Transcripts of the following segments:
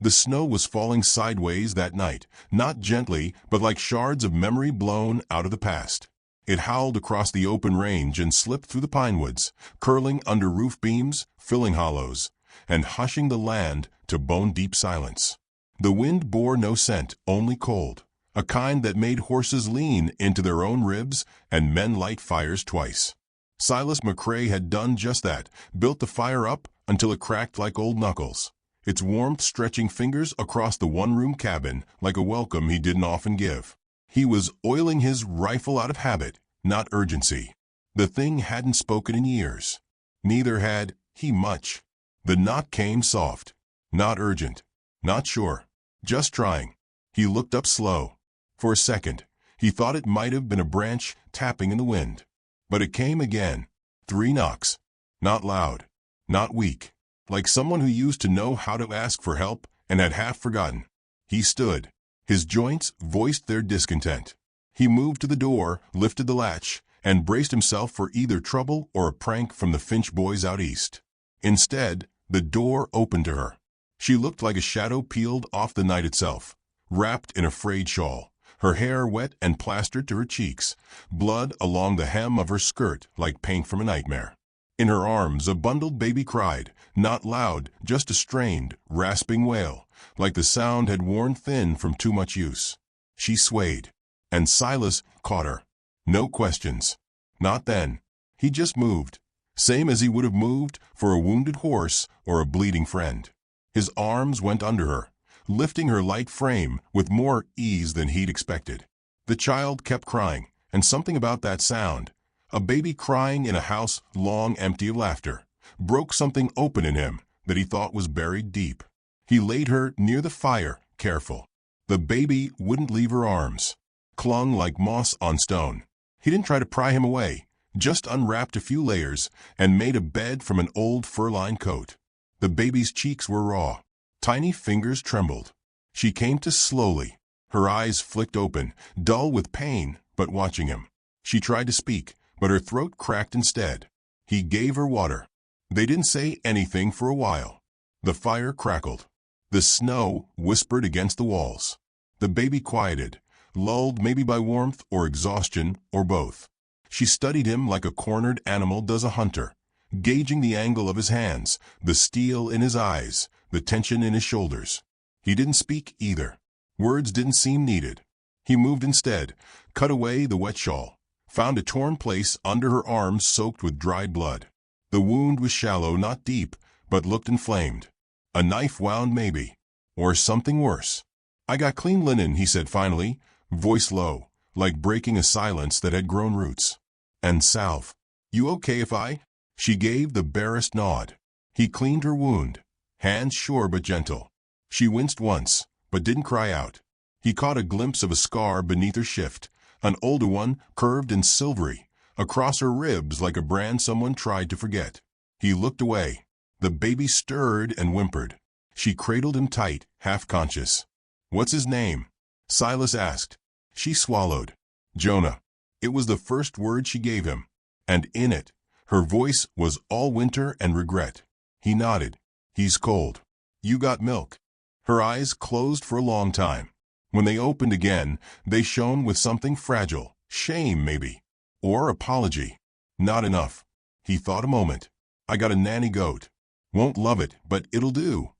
The snow was falling sideways that night, not gently, but like shards of memory blown out of the past. It howled across the open range and slipped through the pinewoods, curling under roof beams, filling hollows, and hushing the land to bone-deep silence. The wind bore no scent, only cold, a kind that made horses lean into their own ribs and men light fires twice. Silas McCrae had done just that, built the fire up until it cracked like old knuckles, its warmth stretching fingers across the one-room cabin like a welcome he didn't often give. He was oiling his rifle out of habit, not urgency. The thing hadn't spoken in years. Neither had he much. The knock came soft, not urgent, not sure, just trying. He looked up slow. For a second, he thought it might have been a branch tapping in the wind. But it came again. 3 knocks. Not loud, not weak, like someone who used to know how to ask for help and had half forgotten. He stood. His joints voiced their discontent. He moved to the door, lifted the latch, and braced himself for either trouble or a prank from the Finch boys out east. Instead, the door opened to her. She looked like a shadow peeled off the night itself, wrapped in a frayed shawl, her hair wet and plastered to her cheeks, blood along the hem of her skirt like paint from a nightmare. In her arms a bundled baby cried, not loud, just a strained, rasping wail, like the sound had worn thin from too much use. She swayed, and Silas caught her. No questions. Not then. He just moved, same as he would have moved for a wounded horse or a bleeding friend. His arms went under her, lifting her light frame with more ease than he'd expected. The child kept crying, and something about that sound, a baby crying in a house long empty of laughter, broke something open in him that he thought was buried deep. He laid her near the fire, careful. The baby wouldn't leave her arms, clung like moss on stone. He didn't try to pry him away, just unwrapped a few layers and made a bed from an old fur-lined coat. The baby's cheeks were raw. Tiny fingers trembled. She came to slowly. Her eyes flicked open, dull with pain, but watching him. She tried to speak, but her throat cracked instead. He gave her water. They didn't say anything for a while. The fire crackled. The snow whispered against the walls. The baby quieted, lulled maybe by warmth or exhaustion or both. She studied him like a cornered animal does a hunter, gauging the angle of his hands, the steel in his eyes, the tension in his shoulders. He didn't speak either. Words didn't seem needed. He moved instead, cut away the wet shawl, found a torn place under her arms soaked with dried blood. The wound was shallow, not deep, but looked inflamed. A knife wound maybe, or something worse. "I got clean linen," he said finally, voice low, like breaking a silence that had grown roots. "And salve. You okay if I?" She gave the barest nod. He cleaned her wound, hands sure but gentle. She winced once, but didn't cry out. He caught a glimpse of a scar beneath her shift, an older one, curved and silvery, across her ribs like a brand someone tried to forget. He looked away. The baby stirred and whimpered. She cradled him tight, half-conscious. "What's his name?" Silas asked. She swallowed. "Jonah." It was the first word she gave him, and in it, her voice was all winter and regret. He nodded. "He's cold. You got milk?" Her eyes closed for a long time. When they opened again, they shone with something fragile, shame maybe, or apology. Not enough. He thought a moment. "I got a nanny goat. Won't love it, but it'll do."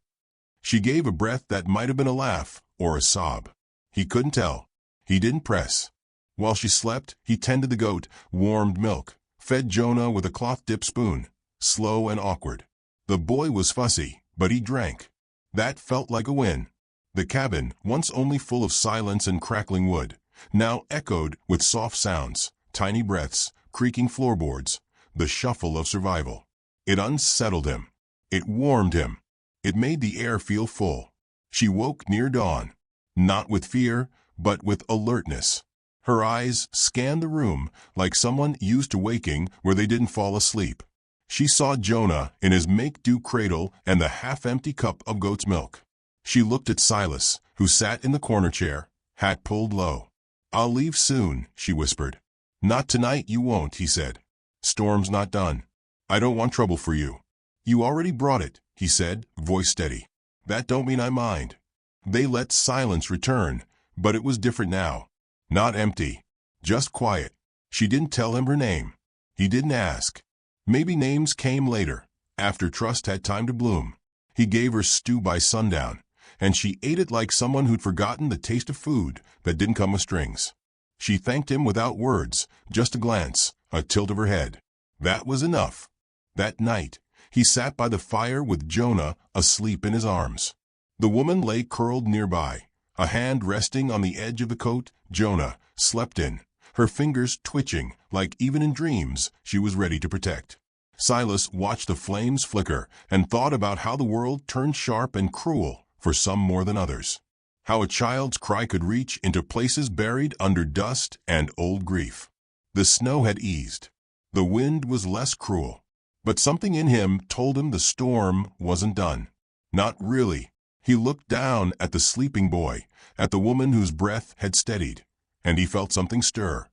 She gave a breath that might have been a laugh or a sob. He couldn't tell. He didn't press. While she slept, he tended the goat, warmed milk, fed Jonah with a cloth-dipped spoon, slow and awkward. The boy was fussy, but he drank. That felt like a win. The cabin, once only full of silence and crackling wood, now echoed with soft sounds, tiny breaths, creaking floorboards, the shuffle of survival. It unsettled him. It warmed him. It made the air feel full. She woke near dawn, not with fear, but with alertness. Her eyes scanned the room like someone used to waking where they didn't fall asleep. She saw Jonah in his make-do cradle and the half-empty cup of goat's milk. She looked at Silas, who sat in the corner chair, hat pulled low. "I'll leave soon," she whispered. "Not tonight, you won't," he said. "Storm's not done. I don't want trouble for you." "You already brought it," he said, voice steady. That don't mean I mind. They let silence return, but it was different now. Not empty. Just quiet. She didn't tell him her name. He didn't ask. Maybe names came later, after trust had time to bloom. He gave her stew by sundown, and she ate it like someone who'd forgotten the taste of food that didn't come with strings. She thanked him without words, just a glance, a tilt of her head. That was enough. That night, he sat by the fire with Jonah asleep in his arms. The woman lay curled nearby, a hand resting on the edge of the coat Jonah slept in, her fingers twitching like even in dreams she was ready to protect. Silas watched the flames flicker and thought about how the world turned sharp and cruel for some more than others. How a child's cry could reach into places buried under dust and old grief. The snow had eased. The wind was less cruel. But something in him told him the storm wasn't done. Not really. He looked down at the sleeping boy, at the woman whose breath had steadied, and he felt something stir.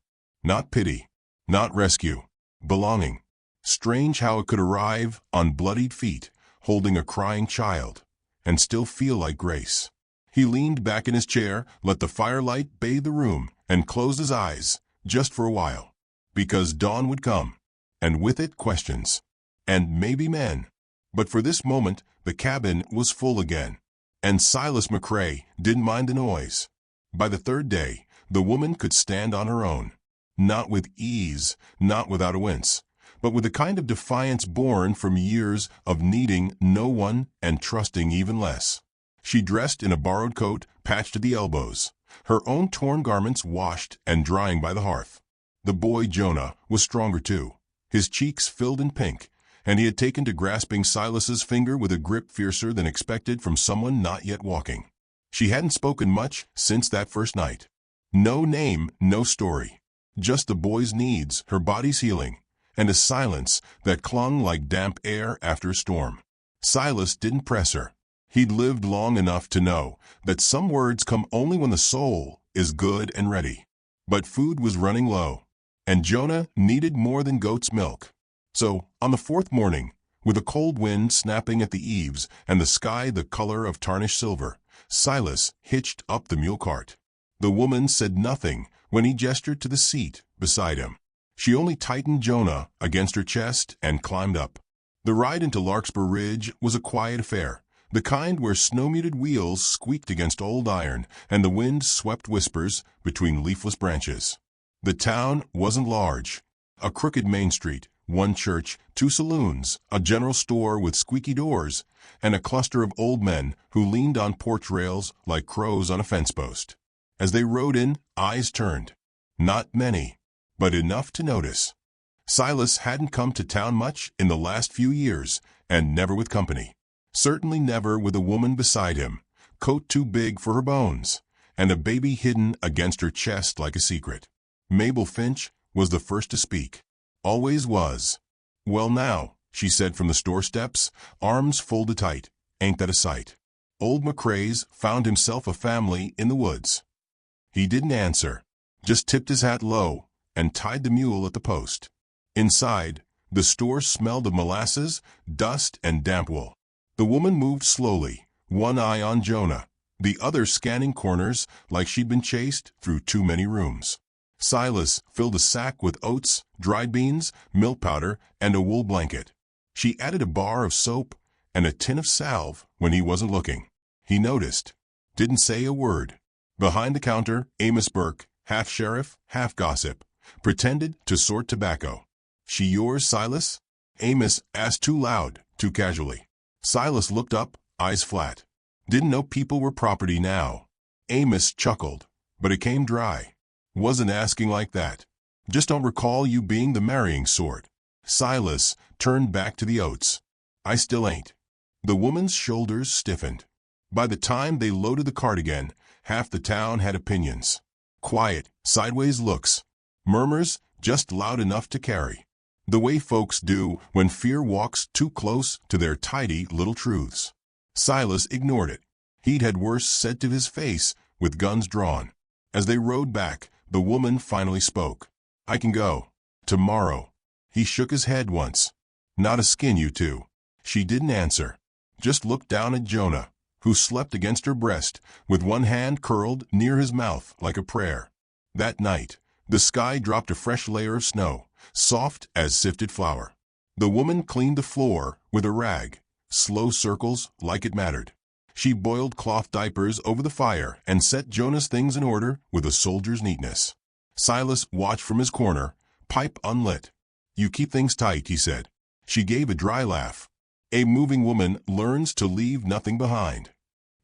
Not pity, not rescue, belonging. Strange how it could arrive on bloodied feet, holding a crying child, and still feel like grace. He leaned back in his chair, let the firelight bathe the room, and closed his eyes, just for a while. Because dawn would come, and with it questions. And maybe men. But for this moment, the cabin was full again. And Silas McCrae didn't mind the noise. By the third day, the woman could stand on her own. Not with ease, not without a wince, but with a kind of defiance born from years of needing no one and trusting even less. She dressed in a borrowed coat patched to the elbows, her own torn garments washed and drying by the hearth. The boy Jonah was stronger too, his cheeks filled in pink, and he had taken to grasping Silas's finger with a grip fiercer than expected from someone not yet walking. She hadn't spoken much since that first night. No name, no story. Just the boy's needs, her body's healing, and a silence that clung like damp air after a storm. Silas didn't press her. He'd lived long enough to know that some words come only when the soul is good and ready. But food was running low, and Jonah needed more than goat's milk. So, on the fourth morning, with a cold wind snapping at the eaves and the sky the color of tarnished silver, Silas hitched up the mule cart. The woman said nothing when he gestured to the seat beside him. She only tightened Jonah against her chest and climbed up. The ride into Larkspur Ridge was a quiet affair, the kind where snow-muted wheels squeaked against old iron and the wind swept whispers between leafless branches. The town wasn't large. A crooked main street, one church, two saloons, a general store with squeaky doors, and a cluster of old men who leaned on porch rails like crows on a fence post. As they rode in, eyes turned. Not many, but enough to notice. Silas hadn't come to town much in the last few years, and never with company. Certainly never with a woman beside him, coat too big for her bones, and a baby hidden against her chest like a secret. Mabel Finch was the first to speak. Always was. "Well now," she said from the store steps, arms folded tight. "Ain't that a sight?" Old McCrae's found himself a family in the woods. He didn't answer, just tipped his hat low and tied the mule at the post. Inside, the store smelled of molasses, dust, and damp wool. The woman moved slowly, one eye on Jonah, the other scanning corners like she'd been chased through too many rooms. Silas filled a sack with oats, dried beans, milk powder, and a wool blanket. She added a bar of soap and a tin of salve when he wasn't looking. He noticed, didn't say a word. Behind the counter, Amos Burke, half sheriff, half gossip, pretended to sort tobacco. "She yours, Silas?" Amos asked too loud, too casually. Silas looked up, eyes flat. Didn't know people were property now. Amos chuckled, but it came dry. "Wasn't asking like that. Just don't recall you being the marrying sort." Silas turned back to the oats. "I still ain't." The woman's shoulders stiffened. By the time they loaded the cart again, half the town had opinions. Quiet, sideways looks. Murmurs just loud enough to carry. The way folks do when fear walks too close to their tidy little truths. Silas ignored it. He'd had worse said to his face with guns drawn. As they rode back, the woman finally spoke. "I can go. Tomorrow." He shook his head once. "Not a skin, you two." She didn't answer. Just looked down at Jonah, who slept against her breast with one hand curled near his mouth like a prayer. That night, the sky dropped a fresh layer of snow, soft as sifted flour. The woman cleaned the floor with a rag, slow circles like it mattered. She boiled cloth diapers over the fire and set Jonah's things in order with a soldier's neatness. Silas watched from his corner, pipe unlit. "You keep things tight," he said. She gave a dry laugh. "A moving woman learns to leave nothing behind."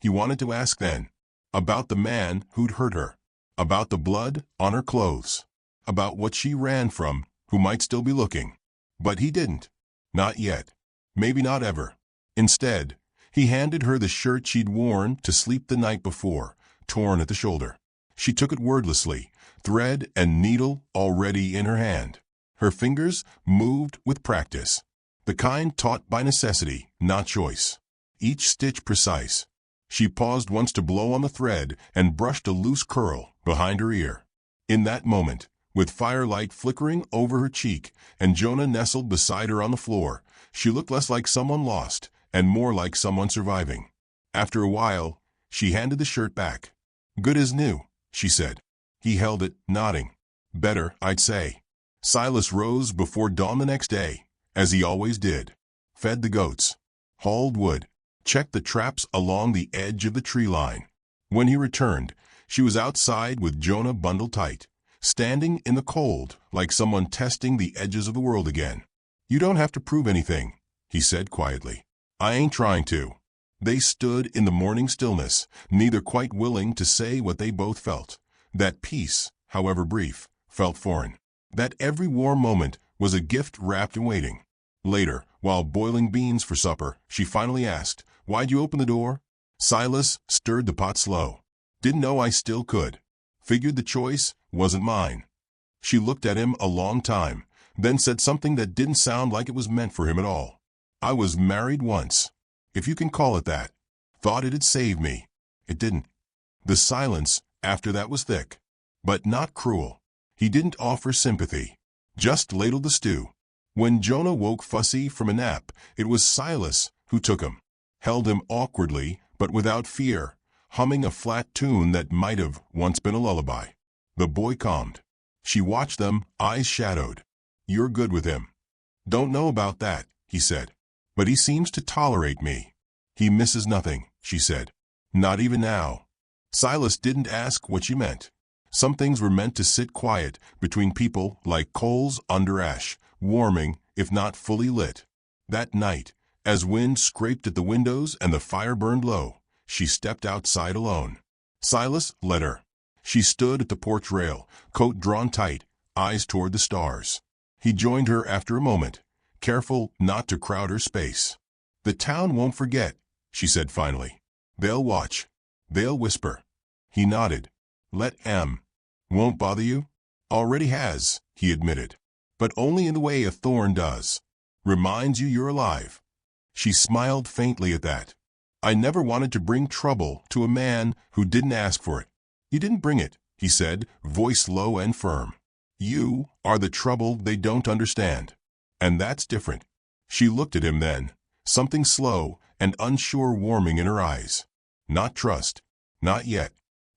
He wanted to ask then, about the man who'd hurt her, about the blood on her clothes, about what she ran from, who might still be looking. But he didn't. Not yet. Maybe not ever. Instead, he handed her the shirt she'd worn to sleep the night before, torn at the shoulder. She took it wordlessly, thread and needle already in her hand. Her fingers moved with practice, the kind taught by necessity, not choice. Each stitch precise. She paused once to blow on the thread and brushed a loose curl behind her ear. In that moment, with firelight flickering over her cheek and Jonah nestled beside her on the floor, she looked less like someone lost and more like someone surviving. After a while, she handed the shirt back. "Good as new," she said. He held it, nodding. "Better, I'd say." Silas rose before dawn the next day, as he always did. Fed the goats, hauled wood, checked the traps along the edge of the tree line. When he returned, she was outside with Jonah bundled tight, standing in the cold like someone testing the edges of the world again. "You don't have to prove anything," he said quietly. "I ain't trying to." They stood in the morning stillness, neither quite willing to say what they both felt. That peace, however brief, felt foreign. That every warm moment was a gift wrapped and waiting. Later, while boiling beans for supper, she finally asked, "Why'd you open the door?" Silas stirred the pot slow. "Didn't know I still could. Figured the choice wasn't mine." She looked at him a long time, then said something that didn't sound like it was meant for him at all. "I was married once, if you can call it that. Thought it'd save me. It didn't." The silence after that was thick, but not cruel. He didn't offer sympathy, just ladled the stew. When Jonah woke fussy from a nap, it was Silas who took him, held him awkwardly but without fear, humming a flat tune that might have once been a lullaby. The boy calmed. She watched them, eyes shadowed. "You're good with him." "Don't know about that," he said. "But he seems to tolerate me." "He misses nothing," she said. "Not even now." Silas didn't ask what she meant. Some things were meant to sit quiet between people like coals under ash, warming, if not fully lit. That night, as wind scraped at the windows and the fire burned low, she stepped outside alone. Silas led her. She stood at the porch rail, coat drawn tight, eyes toward the stars. He joined her after a moment, careful not to crowd her space. "The town won't forget," she said finally. "They'll watch. They'll whisper." He nodded. "Let 'em. Won't bother you?" "Already has," he admitted. "But only in the way a thorn does. Reminds you you're alive." She smiled faintly at that. "I never wanted to bring trouble to a man who didn't ask for it." "You didn't bring it," he said, voice low and firm. "You are the trouble they don't understand. And that's different." She looked at him then, something slow and unsure warming in her eyes. Not trust. Not yet.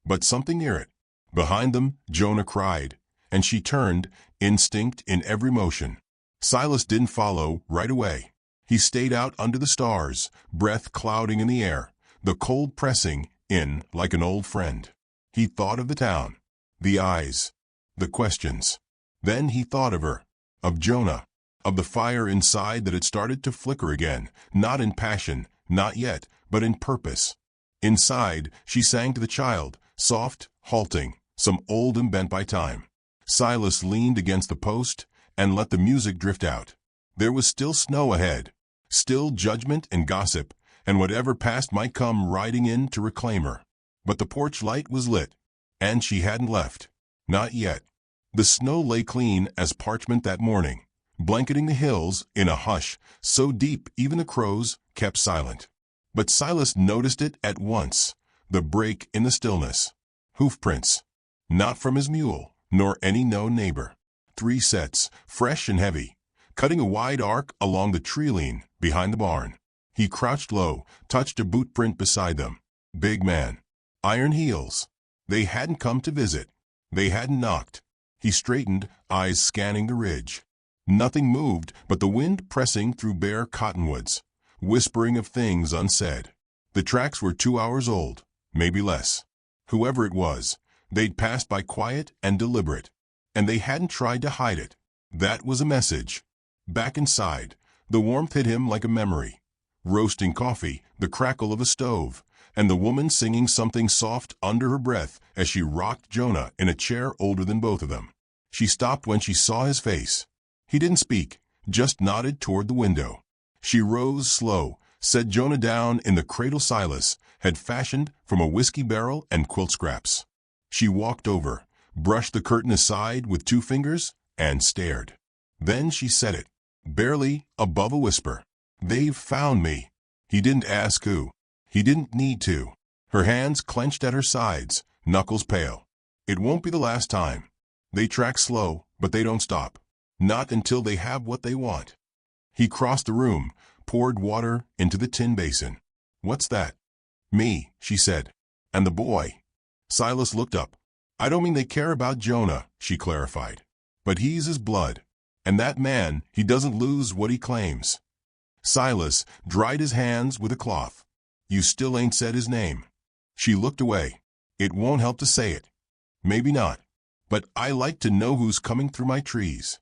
But something near it. Behind them, Jonah cried, and she turned, instinct in every motion. Silas didn't follow right away. He stayed out under the stars, breath clouding in the air, the cold pressing in like an old friend. He thought of the town, the eyes, the questions. Then he thought of her, of Jonah, of the fire inside that had started to flicker again, not in passion, not yet, but in purpose. Inside, she sang to the child, soft, halting, some old and bent by time. Silas leaned against the post and let the music drift out. There was still snow ahead, still judgment and gossip, and whatever past might come riding in to reclaim her. But the porch light was lit, and she hadn't left. Not yet. The snow lay clean as parchment that morning, blanketing the hills in a hush so deep even the crows kept silent. But Silas noticed it at once, the break in the stillness. Hoofprints. Not from his mule, nor any known neighbor. 3 sets, fresh and heavy, cutting a wide arc along the tree line behind the barn. He crouched low, touched a boot print beside them. Big man. Iron heels. They hadn't come to visit. They hadn't knocked. He straightened, eyes scanning the ridge. Nothing moved but the wind pressing through bare cottonwoods, whispering of things unsaid. The tracks were 2 hours old, maybe less. Whoever it was, they'd passed by quiet and deliberate. And they hadn't tried to hide it. That was a message. Back inside, the warmth hit him like a memory. Roasting coffee, the crackle of a stove, and the woman singing something soft under her breath as she rocked Jonah in a chair older than both of them. She stopped when she saw his face. He didn't speak, just nodded toward the window. She rose slow, set Jonah down in the cradle Silas had fashioned from a whiskey barrel and quilt scraps. She walked over, brushed the curtain aside with 2 fingers, and stared. Then she said it, barely above a whisper. "They've found me." He didn't ask who. He didn't need to. Her hands clenched at her sides, knuckles pale. "It won't be the last time. They track slow, but they don't stop. Not until they have what they want." He crossed the room, poured water into the tin basin. "What's that?" "Me," she said. "And the boy." Silas looked up. "I don't mean they care about Jonah," she clarified. "But he's his blood. And that man, he doesn't lose what he claims." Silas dried his hands with a cloth. "You still ain't said his name." She looked away. "It won't help to say it." "Maybe not. But I like to know who's coming through my trees."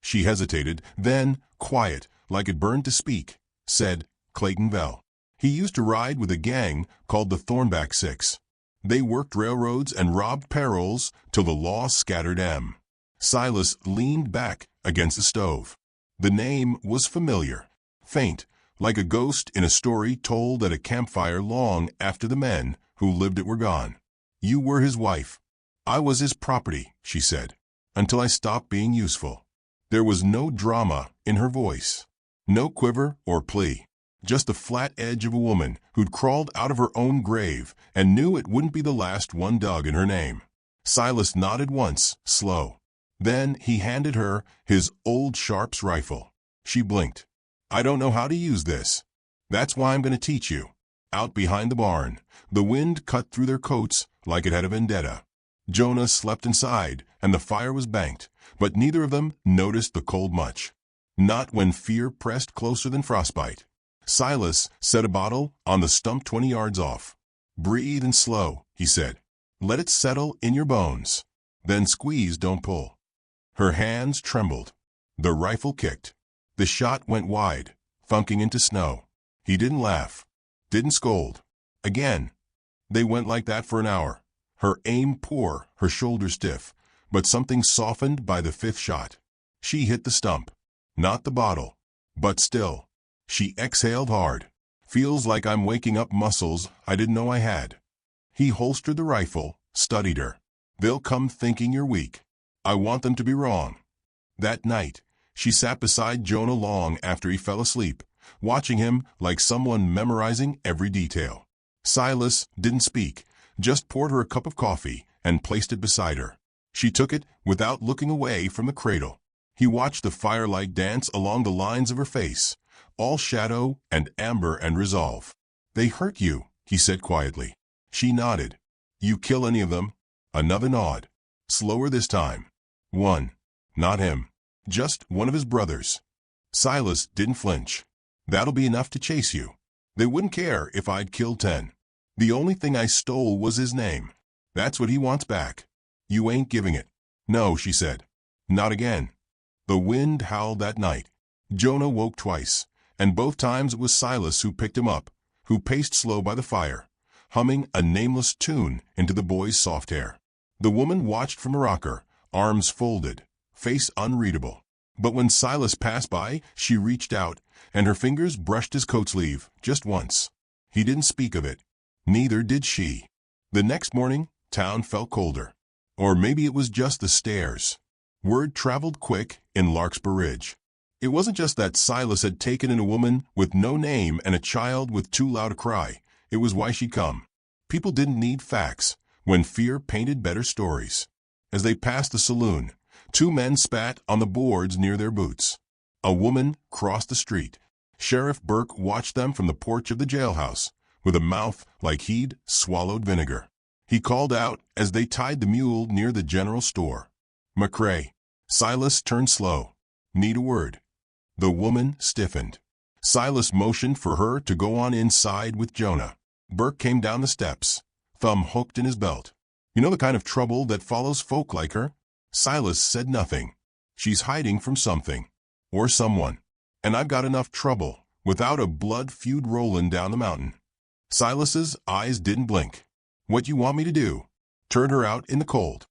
She hesitated, then, quiet, like it burned to speak, said, "Clayton Bell. He used to ride with a gang called the Thornback Six. They worked railroads and robbed payrolls till the law scattered 'em." Silas leaned back against the stove. The name was familiar, faint, like a ghost in a story told at a campfire long after the men who lived it were gone. "You were his wife. I was his property," she said, "until I stopped being useful." There was no drama in her voice, no quiver or plea, just the flat edge of a woman who'd crawled out of her own grave and knew it wouldn't be the last one dug in her name. Silas nodded once, slow. Then he handed her his old Sharps rifle. She blinked. "I don't know how to use this. That's why I'm going to teach you." Out behind the barn, the wind cut through their coats like it had a vendetta. Jonah slept inside, and the fire was banked, but neither of them noticed the cold much. Not when fear pressed closer than frostbite. Silas set a bottle on the stump 20 yards off. "Breathe and slow," he said. "Let it settle in your bones. Then squeeze, don't pull." Her hands trembled. The rifle kicked. The shot went wide, thunking into snow. He didn't laugh. Didn't scold. Again. They went like that for an hour. Her aim poor, her shoulders stiff, but something softened by the 5th shot. She hit the stump. Not the bottle. But still. She exhaled hard. "Feels like I'm waking up muscles I didn't know I had." He holstered the rifle, studied her. "They'll come thinking you're weak. I want them to be wrong." That night, she sat beside Jonah long after he fell asleep, watching him like someone memorizing every detail. Silas didn't speak, just poured her a cup of coffee and placed it beside her. She took it without looking away from the cradle. He watched the firelight dance along the lines of her face, all shadow and amber and resolve. "They hurt you," he said quietly. She nodded. "You kill any of them?" Another nod. Slower this time. "One. Not him. Just one of his brothers." Silas didn't flinch. "That'll be enough to chase you. They wouldn't care if I'd killed 10. The only thing I stole was his name. That's what he wants back. You ain't giving it." "No," she said. "Not again." The wind howled that night. Jonah woke twice, and both times it was Silas who picked him up, who paced slow by the fire, humming a nameless tune into the boy's soft hair. The woman watched from a rocker, arms folded, face unreadable. But when Silas passed by, she reached out, and her fingers brushed his coat sleeve just once. He didn't speak of it. Neither did she. The next morning, town felt colder. Or maybe it was just the stairs. Word traveled quick in Larkspur Ridge. It wasn't just that Silas had taken in a woman with no name and a child with too loud a cry. It was why she'd come. People didn't need facts when fear painted better stories. As they passed the saloon, 2 men spat on the boards near their boots. A woman crossed the street. Sheriff Burke watched them from the porch of the jailhouse, with a mouth like he'd swallowed vinegar. He called out as they tied the mule near the general store. "McRae." Silas turned slow. "Need a word." The woman stiffened. Silas motioned for her to go on inside with Jonah. Burke came down the steps, thumb hooked in his belt. "You know the kind of trouble that follows folk like her?" Silas said nothing. "She's hiding from something. Or someone. And I've got enough trouble, without a blood feud rolling down the mountain." Silas's eyes didn't blink. "What you want me to do? Turn her out in the cold?"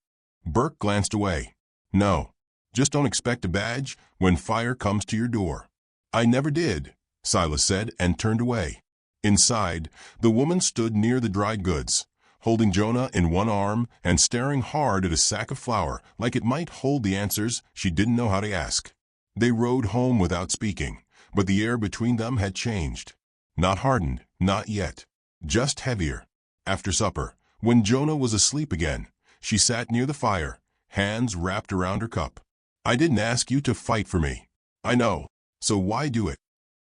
Burke glanced away. "No. Just don't expect a badge when fire comes to your door." "I never did," Silas said, and turned away. Inside, the woman stood near the dried goods, holding Jonah in one arm and staring hard at a sack of flour like it might hold the answers she didn't know how to ask. They rode home without speaking, but the air between them had changed. Not hardened, not yet. Just heavier. After supper, when Jonah was asleep again, she sat near the fire, hands wrapped around her cup. "I didn't ask you to fight for me. I know. So why do it?"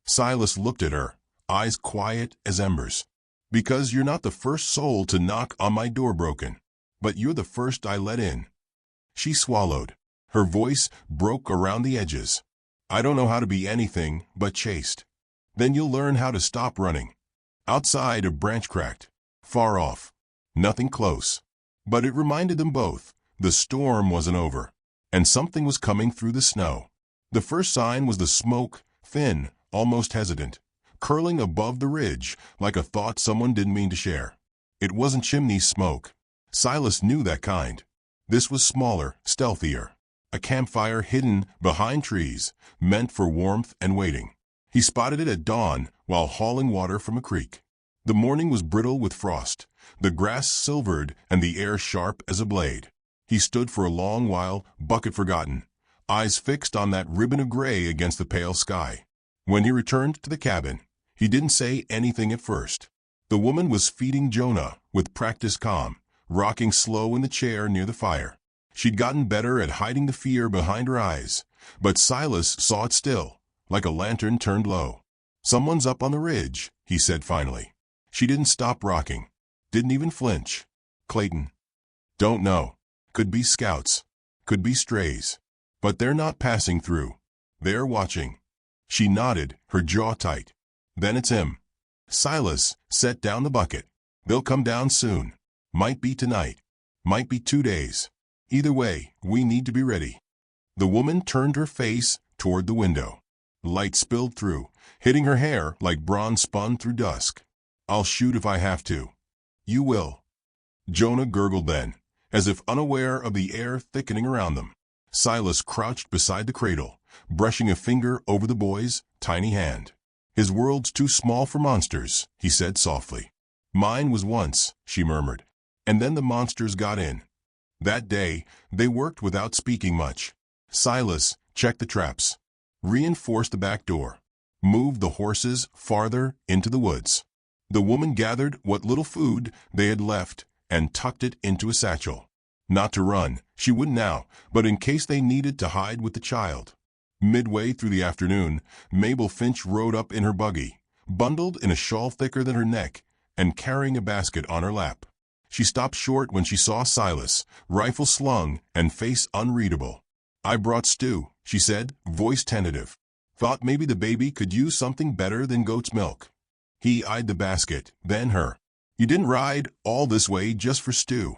Silas looked at her, eyes quiet as embers. "Because you're not the first soul to knock on my door broken, but you're the first I let in." She swallowed. Her voice broke around the edges. "I don't know how to be anything but chaste." "Then you'll learn how to stop running." Outside, a branch cracked. Far off. Nothing close. But it reminded them both. The storm wasn't over, and something was coming through the snow. The first sign was the smoke, thin, almost hesitant, curling above the ridge like a thought someone didn't mean to share. It wasn't chimney smoke. Silas knew that kind. This was smaller, stealthier. A campfire hidden behind trees, meant for warmth and waiting. He spotted it at dawn while hauling water from a creek. The morning was brittle with frost, the grass silvered and the air sharp as a blade. He stood for a long while, bucket forgotten, eyes fixed on that ribbon of gray against the pale sky. When he returned to the cabin, he didn't say anything at first. The woman was feeding Jonah with practiced calm, rocking slow in the chair near the fire. She'd gotten better at hiding the fear behind her eyes, but Silas saw it still, like a lantern turned low. "Someone's up on the ridge," he said finally. She didn't stop rocking, didn't even flinch. "Clayton." "Don't know. Could be scouts. Could be strays. But they're not passing through. They're watching." She nodded, her jaw tight. "Then it's him." Silas set down the bucket. "They'll come down soon. Might be tonight. Might be 2 days. Either way, we need to be ready." The woman turned her face toward the window. Light spilled through, hitting her hair like bronze spun through dusk. "I'll shoot if I have to." "You will." Jonah gurgled then, as if unaware of the air thickening around them. Silas crouched beside the cradle, brushing a finger over the boy's tiny hand. "His world's too small for monsters," he said softly. "Mine was once," she murmured. "And then the monsters got in." That day, they worked without speaking much. Silas checked the traps, reinforced the back door, moved the horses farther into the woods. The woman gathered what little food they had left and tucked it into a satchel. Not to run, she wouldn't now, but in case they needed to hide with the child. Midway through the afternoon, Mabel Finch rode up in her buggy, bundled in a shawl thicker than her neck, and carrying a basket on her lap. She stopped short when she saw Silas, rifle slung and face unreadable. "I brought stew," she said, voice tentative. "Thought maybe the baby could use something better than goat's milk." He eyed the basket, then her. "You didn't ride all this way just for stew."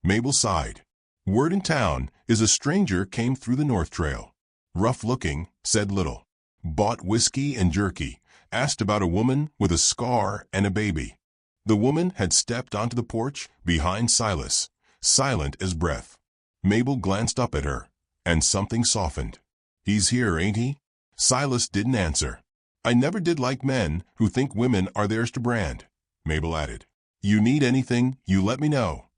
Mabel sighed. "Word in town is a stranger came through the North Trail. Rough looking, said little. Bought whiskey and jerky, asked about a woman with a scar and a baby." The woman had stepped onto the porch behind Silas, silent as breath. Mabel glanced up at her, and something softened. "He's here, ain't he?" Silas didn't answer. "I never did like men who think women are theirs to brand," Mabel added. "You need anything, you let me know."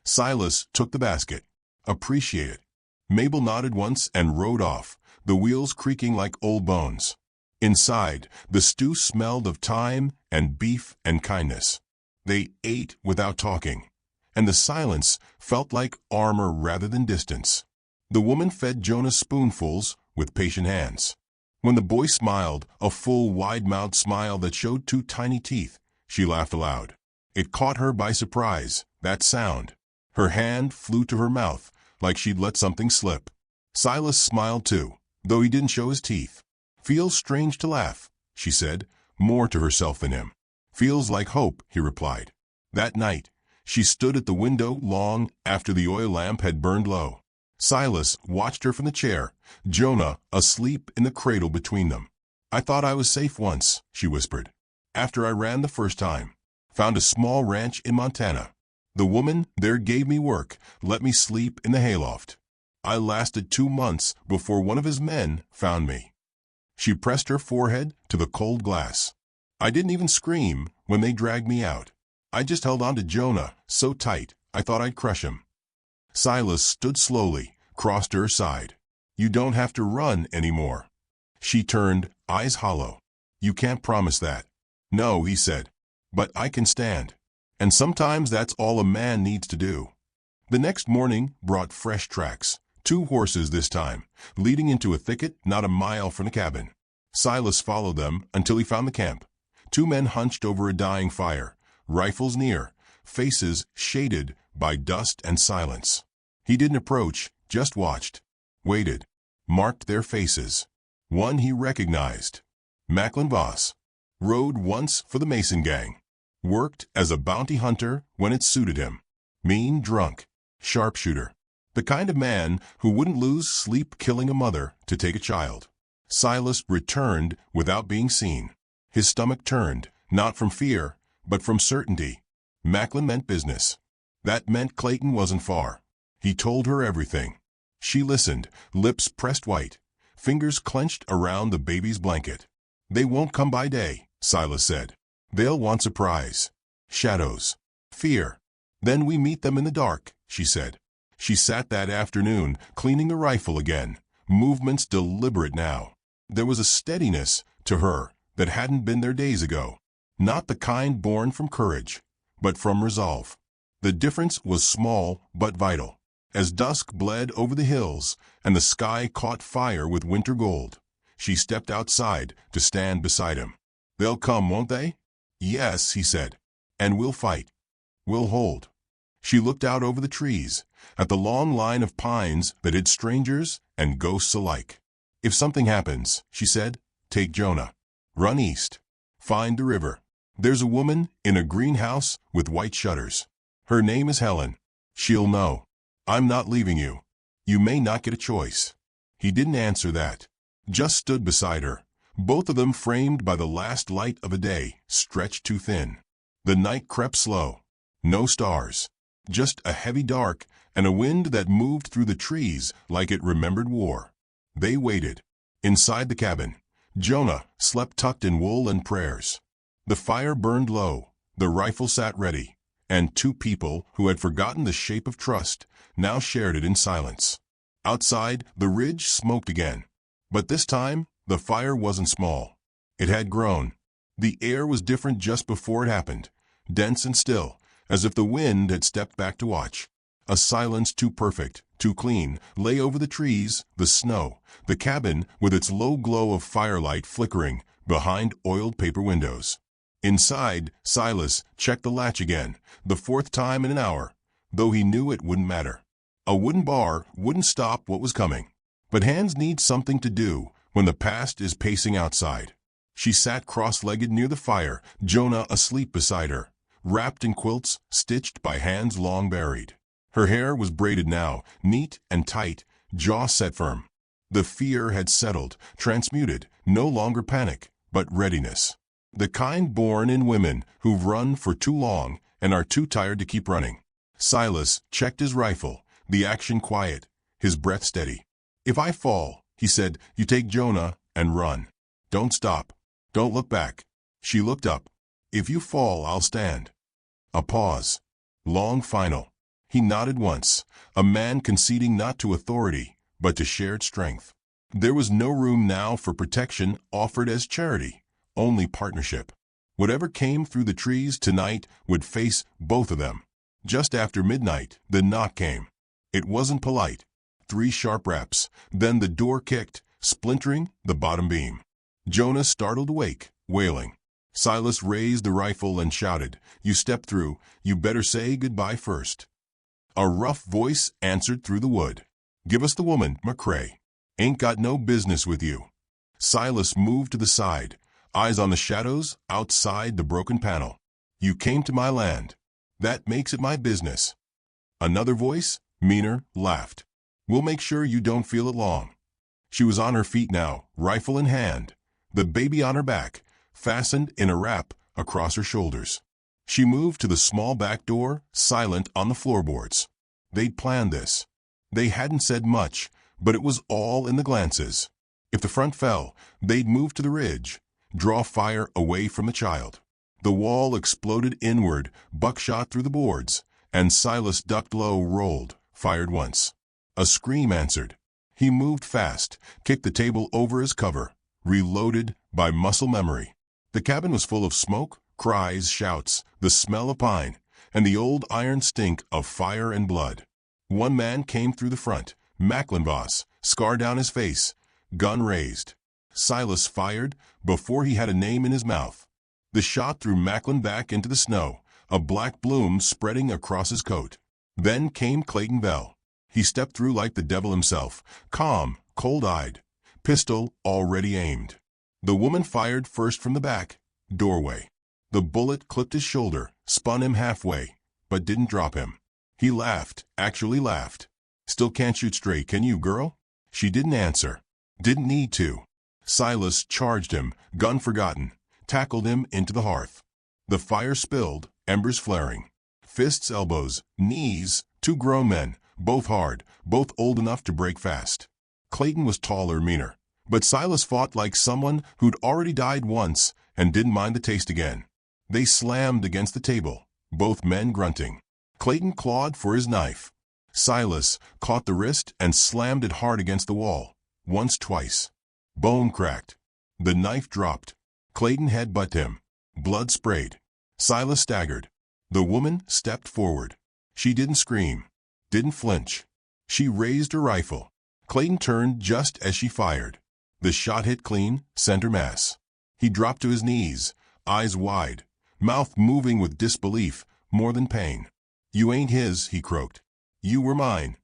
Silas took the basket. "Appreciate it." Mabel nodded once and rode off, the wheels creaking like old bones. Inside, the stew smelled of thyme and beef and kindness. They ate without talking, and the silence felt like armor rather than distance. The woman fed Jonah spoonfuls with patient hands. When the boy smiled, a full, wide-mouthed smile that showed 2 tiny teeth, she laughed aloud. It caught her by surprise, that sound. Her hand flew to her mouth, like she'd let something slip. Silas smiled too, though he didn't show his teeth. "Feels strange to laugh," she said, more to herself than him. "Feels like hope," he replied. That night, she stood at the window long after the oil lamp had burned low. Silas watched her from the chair, Jonah asleep in the cradle between them. "I thought I was safe once," she whispered. "After I ran the first time. Found a small ranch in Montana. The woman there gave me work, let me sleep in the hayloft. I lasted 2 months before one of his men found me." She pressed her forehead to the cold glass. "I didn't even scream when they dragged me out. I just held on to Jonah so tight I thought I'd crush him." Silas stood slowly, crossed to her side. "You don't have to run anymore." She turned, eyes hollow. "You can't promise that." "No," he said. "But I can stand. And sometimes that's all a man needs to do." The next morning brought fresh tracks, 2 horses this time, leading into a thicket not a mile from the cabin. Silas followed them until he found the camp. 2 men hunched over a dying fire, rifles near, faces shaded by dust and silence. He didn't approach, just watched, waited, marked their faces. One he recognized. Macklin Voss. Rode once for the Mason gang. Worked as a bounty hunter when it suited him. Mean drunk. Sharpshooter. The kind of man who wouldn't lose sleep killing a mother to take a child. Silas returned without being seen. His stomach turned, not from fear, but from certainty. Macklin meant business. That meant Clayton wasn't far. He told her everything. She listened, lips pressed white, fingers clenched around the baby's blanket. "They won't come by day," Silas said. "They'll want surprise. Shadows. Fear. Then we meet them in the dark," she said. She sat that afternoon, cleaning the rifle again, movements deliberate now. There was a steadiness to her that hadn't been there days ago. Not the kind born from courage, but from resolve. The difference was small but vital. As dusk bled over the hills and the sky caught fire with winter gold, she stepped outside to stand beside him. "They'll come, won't they?" "Yes," he said. "And we'll fight. We'll hold." She looked out over the trees, at the long line of pines that hid strangers and ghosts alike. "If something happens," she said, "take Jonah. Run east. Find the river. There's a woman in a greenhouse with white shutters. Her name is Helen. She'll know. I'm not leaving you. You may not get a choice." He didn't answer that. Just stood beside her, both of them framed by the last light of a day stretched too thin. The night crept slow. No stars. Just a heavy dark and a wind that moved through the trees like it remembered war. They waited. Inside the cabin, Jonah slept tucked in wool and prayers. The fire burned low, the rifle sat ready, and 2 people who had forgotten the shape of trust now shared it in silence. Outside, the ridge smoked again. But this time, the fire wasn't small. It had grown. The air was different just before it happened, dense and still, as if the wind had stepped back to watch. A silence too perfect, too clean, lay over the trees, the snow, the cabin with its low glow of firelight flickering behind oiled paper windows. Inside, Silas checked the latch again, the 4th time in an hour, though he knew it wouldn't matter. A wooden bar wouldn't stop what was coming. But hands need something to do when the past is pacing outside. She sat cross-legged near the fire, Jonah asleep beside her, wrapped in quilts stitched by hands long buried. Her hair was braided now, neat and tight, jaw set firm. The fear had settled, transmuted, no longer panic, but readiness. The kind born in women who've run for too long and are too tired to keep running. Silas checked his rifle, the action quiet, his breath steady. "If I fall," he said, "you take Jonah and run. Don't stop. Don't look back." She looked up. "If you fall, I'll stand." A pause. Long final. He nodded once, a man conceding not to authority, but to shared strength. There was no room now for protection offered as charity, only partnership. Whatever came through the trees tonight would face both of them. Just after midnight, the knock came. It wasn't polite. 3 sharp raps, then the door kicked, splintering the bottom beam. Jonah startled awake, wailing. Silas raised the rifle and shouted, "You step through, you better say goodbye first." A rough voice answered through the wood. "Give us the woman, McCrae. Ain't got no business with you." Silas moved to the side, eyes on the shadows outside the broken panel. "You came to my land. That makes it my business." Another voice, meaner, laughed. "We'll make sure you don't feel it long." She was on her feet now, rifle in hand, the baby on her back, fastened in a wrap across her shoulders. She moved to the small back door, silent on the floorboards. They'd planned this. They hadn't said much, but it was all in the glances. If the front fell, they'd move to the ridge, draw fire away from the child. The wall exploded inward, buckshot through the boards, and Silas ducked low, rolled, fired once. A scream answered. He moved fast, kicked the table over his cover, reloaded by muscle memory. The cabin was full of smoke, cries, shouts, the smell of pine, and the old iron stink of fire and blood. One man came through the front, Macklinvoss, scar down his face, gun raised. Silas fired before he had a name in his mouth. The shot threw Macklin back into the snow, a black bloom spreading across his coat. Then came Clayton Bell. He stepped through like the devil himself, calm, cold-eyed, pistol already aimed. The woman fired first from the back, doorway. The bullet clipped his shoulder, spun him halfway, but didn't drop him. He laughed, actually laughed. "Still can't shoot straight, can you, girl?" She didn't answer. Didn't need to. Silas charged him, gun forgotten, tackled him into the hearth. The fire spilled, embers flaring. Fists, elbows, knees, two grown men, both hard, both old enough to break fast. Clayton was taller, meaner, but Silas fought like someone who'd already died once and didn't mind the taste again. They slammed against the table, both men grunting. Clayton clawed for his knife. Silas caught the wrist and slammed it hard against the wall, once, twice. Bone cracked. The knife dropped. Clayton headbutted him. Blood sprayed. Silas staggered. The woman stepped forward. She didn't scream, didn't flinch. She raised her rifle. Clayton turned just as she fired. The shot hit clean, center mass. He dropped to his knees, eyes wide, mouth moving with disbelief more than pain. "You ain't his," he croaked. "You were mine."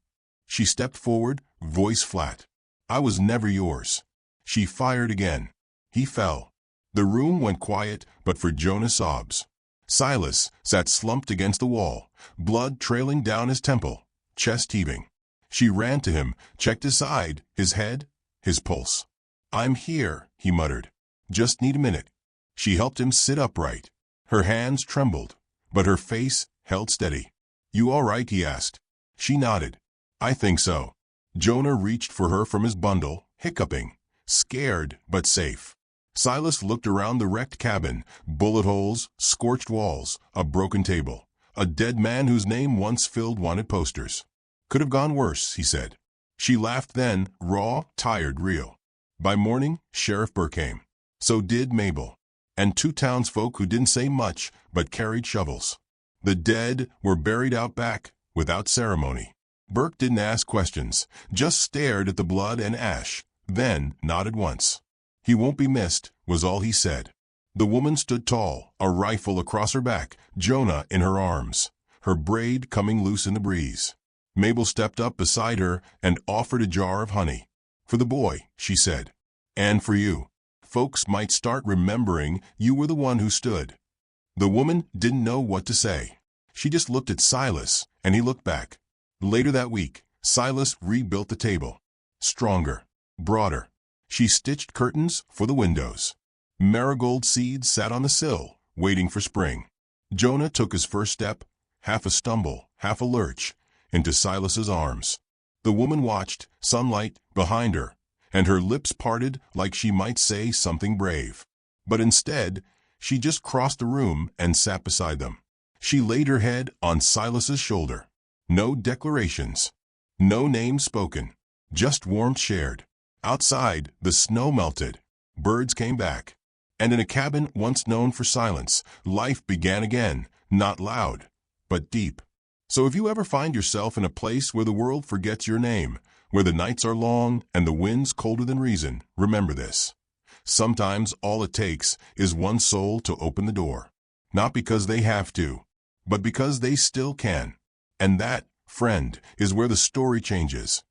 She stepped forward, voice flat. "I was never yours." She fired again. He fell. The room went quiet but for Jonah's sobs. Silas sat slumped against the wall, blood trailing down his temple, chest heaving. She ran to him, checked his side, his head, his pulse. "I'm here," he muttered. "Just need a minute." She helped him sit upright. Her hands trembled, but her face held steady. "You all right?" he asked. She nodded. "I think so." Jonah reached for her from his bundle, hiccuping, scared but safe. Silas looked around the wrecked cabin, bullet holes, scorched walls, a broken table, a dead man whose name once filled wanted posters. "Could have gone worse," he said. She laughed then, raw, tired, real. By morning, Sheriff Burke came. So did Mabel. And two townsfolk who didn't say much but carried shovels. The dead were buried out back, without ceremony. Burke didn't ask questions, just stared at the blood and ash, then nodded once. "He won't be missed," was all he said. The woman stood tall, a rifle across her back, Jonah in her arms, her braid coming loose in the breeze. Mabel stepped up beside her and offered a jar of honey. "For the boy," she said. "And for you. Folks might start remembering you were the one who stood." The woman didn't know what to say. She just looked at Silas, and he looked back. Later that week, Silas rebuilt the table. Stronger, broader. She stitched curtains for the windows. Marigold seeds sat on the sill, waiting for spring. Jonah took his first step, half a stumble, half a lurch, into Silas's arms. The woman watched, sunlight behind her, and her lips parted like she might say something brave. But instead, she just crossed the room and sat beside them. She laid her head on Silas's shoulder. No declarations. No names spoken. Just warmth shared. Outside, the snow melted. Birds came back. And in a cabin once known for silence, life began again, not loud, but deep. So if you ever find yourself in a place where the world forgets your name, Where the nights are long and the winds colder than reason, remember this. Sometimes all it takes is one soul to open the door. Not because they have to, but because they still can. And that, friend, is where the story changes.